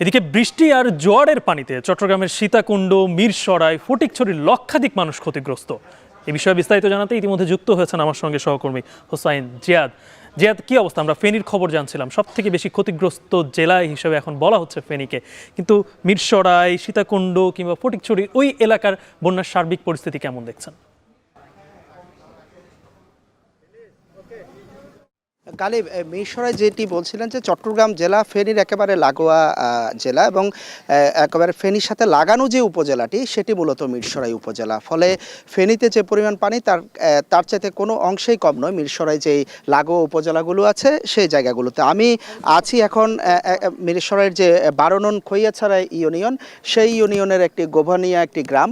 এদিকে বৃষ্টি আর জোয়ারের পানিতে চট্টগ্রামের সীতাকুণ্ড, মিরসরাই, ফটিকছড়ির লক্ষাধিক মানুষ ক্ষতিগ্রস্ত। এই বিষয়ে বিস্তারিত জানাতে ইতিমধ্যে যুক্ত হয়েছেন আমার সঙ্গে সহকর্মী হোসাইন জিয়াদ। জিয়াদ, কি অবস্থা? আমরা ফেনীর খবর জানছিলাম, সব থেকে বেশি ক্ষতিগ্রস্ত জেলা হিসেবে এখন বলা হচ্ছে ফেনীকে, কিন্তু মিরসরাই, সীতাকুণ্ড কিংবা ফটিকছড়ি ওই এলাকার বন্যার সার্বিক পরিস্থিতি কেমন দেখছেন? গালিব, মিরসরাই যেটি বলছিলেন যে চট্টগ্রাম জেলা ফেনীর একেবারে লাগোয়া জেলা এবং একেবারে ফেনীর সাথে লাগানো যে উপজেলাটি সেটি মূলত মিরসরাই উপজেলা। ফলে ফেনীতে যে পরিমাণ পানি তার চাইতে কোনো অংশেই কম নয় মিরসরাই যেই লাগোয়া উপজেলাগুলো আছে সেই জায়গাগুলোতে। আমি আছি এখন মিরসরাইয়ের যে 12 নং খৈয়াছড়া ইউনিয়ন, সেই ইউনিয়নের একটি গোভানিয়া একটি গ্রাম।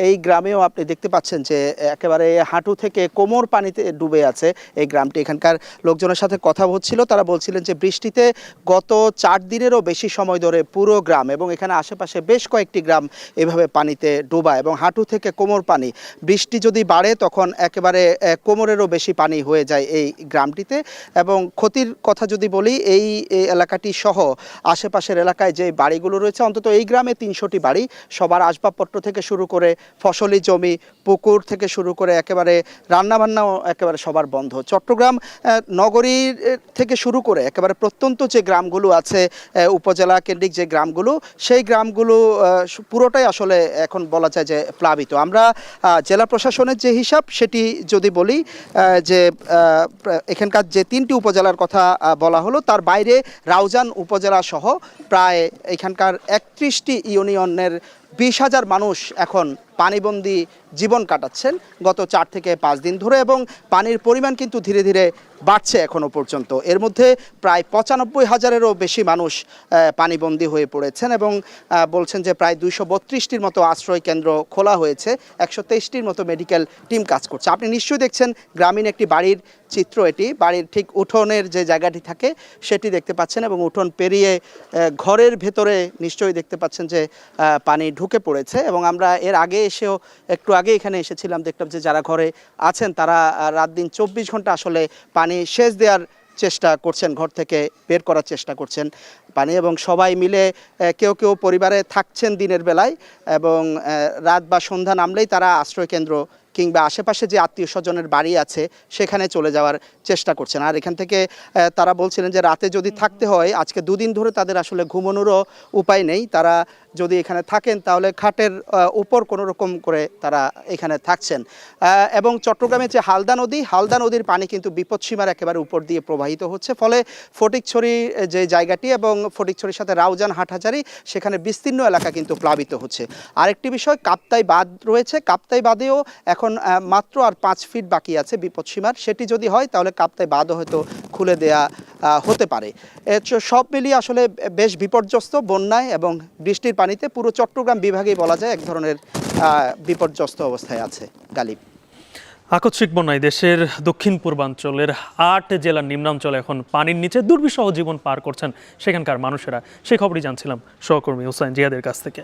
এই গ্রামেও আপনি দেখতে পাচ্ছেন যে একেবারে হাঁটু থেকে কোমর পানিতে ডুবে আছে এই গ্রামটি। এখানকার লোকজনের সাথে কথা হচ্ছিল, তারা বলছিলেন যে বৃষ্টিতে গত 4 দিনেরও বেশি সময় ধরে পুরো গ্রাম এবং এখানে আশেপাশে বেশ কয়েকটি গ্রাম এভাবে পানিতে ডোবা এবং হাঁটু থেকে কোমর পানি। বৃষ্টি যদি বাড়ে তখন একেবারে কোমরেরও বেশি পানি হয়ে যায় এই গ্রামটিতে। এবং ক্ষতির কথা যদি বলি, এই এলাকাটি সহ আশেপাশের এলাকায় যে বাড়িগুলো রয়েছে, অন্তত এই গ্রামে 300টি বাড়ি, সবার আসবাবপত্র থেকে শুরু করে ফসলি জমি, পুকুর থেকে শুরু করে একেবারে রান্নাবান্নাও একেবারে সবার বন্ধ। চট্টগ্রাম নগরী থেকে শুরু করে একেবারে প্রত্যন্ত যে গ্রামগুলো আছে, উপজেলা কেন্দ্রিক যে গ্রামগুলো, সেই গ্রামগুলো পুরোটাই আসলে এখন বলা যায় যে প্লাবিত। আমরা জেলা প্রশাসনের যে হিসাব সেটি যদি বলি, যে এখানকার যে 3টি উপজেলার কথা বলা হলো, তার বাইরে রাউজান উপজেলা সহ প্রায় এখানকার 31টি ইউনিয়নের 20,000 মানুষ এখন পানিবন্দী জীবন কাটাচ্ছেন গত 4 থেকে 5 দিন ধরে, এবং পানির পরিমাণ কিন্তু ধীরে ধীরে বাড়ছে এখনও পর্যন্ত। এর মধ্যে প্রায় 95,000-এরও বেশি মানুষ পানিবন্দী হয়ে পড়েছেন এবং বলছেন যে প্রায় 232টির মতো আশ্রয় কেন্দ্র খোলা হয়েছে, 123টির মতো মেডিকেল টিম কাজ করছে। আপনি নিশ্চয়ই দেখছেন গ্রামীণ একটি বাড়ির চিত্র, এটি বাড়ির ঠিক উঠোনের যে জায়গাটি থাকে সেটি দেখতে পাচ্ছেন, এবং উঠোন পেরিয়ে ঘরের ভেতরে নিশ্চয়ই দেখতে পাচ্ছেন যে পানি ঢুকে পড়েছে। এবং আমরা এর আগে এসেও একটু আগে এখানে এসেছিলাম, দেখলাম যে যারা ঘরে আছেন তারা রাত দিন 24 ঘন্টা আসলে পানি সেচ দেওয়ার চেষ্টা করছেন, ঘর থেকে বের করার চেষ্টা করছেন পানি, এবং সবাই মিলে কেউ কেউ পরিবারে থাকছেন দিনের বেলায়, এবং রাত বা সন্ধ্যা নামলেই তারা আশ্রয়কেন্দ্র কিংবা আশেপাশে যে আত্মীয় স্বজনের বাড়ি আছে সেখানে চলে যাওয়ার চেষ্টা করছেন। আর এখান থেকে তারা বলছিলেন যে রাতে যদি থাকতে হয়, আজকে 2 দিন ধরে তাদের আসলে ঘুমানোরও উপায় নেই, তারা যদি এখানে থাকেন তাহলে খাটের উপর কোনো রকম করে তারা এখানে থাকছেন। এবং চট্টগ্রামে যে হালদা নদীর পানি কিন্তু বিপদসীমার একেবারে উপর দিয়ে প্রবাহিত হচ্ছে, ফলে ফটিকছড়ি যে জায়গাটি এবং ফটিকছড়ির সাথে রাউজান, হাটহাজারী, সেখানে বিস্তীর্ণ এলাকা কিন্তু প্লাবিত হচ্ছে। আরেকটি বিষয়, কাপ্তাই বাঁধ রয়েছে, কাপ্তাই বাঁধেও এখন মাত্র আর 5 ফিট বাকি আছে বিপদসীমার, সেটি যদি হয় তাহলে কাপ্তাই বাঁধও হয়তো খুলে দেয়া হতে পারে। সব মিলিয়ে আসলে বেশ বিপর্যস্ত বন্যায় এবং বৃষ্টির পানিতে পুরো চট্টগ্রাম বিভাগেই বলা যায় এক ধরনের বিপর্যস্ত অবস্থায় আছে। গালিব, আকস্মিক বন্যায় দেশের দক্ষিণ পূর্বাঞ্চলের 8 জেলার নিম্নাঞ্চলে এখন পানির নিচে দুর্বিষহ জীবন পার করছেন সেখানকার মানুষেরা। সেই খবরই জানছিলাম সহকর্মী হোসাইন জিয়াদের কাছ থেকে।